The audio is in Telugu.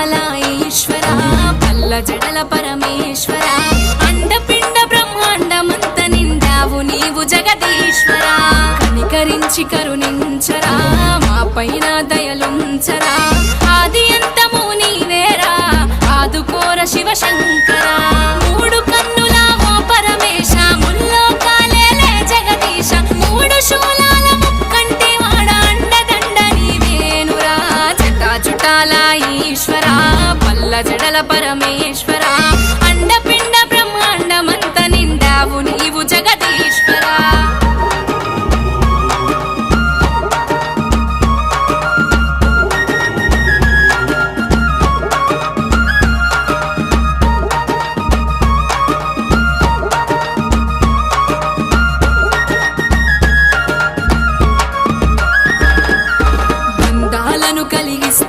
చుటాల ఈశ్వర పల్ల జడల పరమేశ్వర అండపిండ బ్రహ్మాండమంత నిండావు నీవు జగదీశ్వర కనికరించి కరుణించరా మా పైన దయలుంచరా ఆది అంతము నీవేరా ఆదుకోర శివ శంకర మూడు కన్నుల ఓ పరమేశ ముల్లోకాలేలే జగదీశ మూడు శూలాల ముక్కంటి వాడ అండదండ నీవేనురా జటా చుటాల ఈశ్వర పల్ల జడల పరమేశ్వర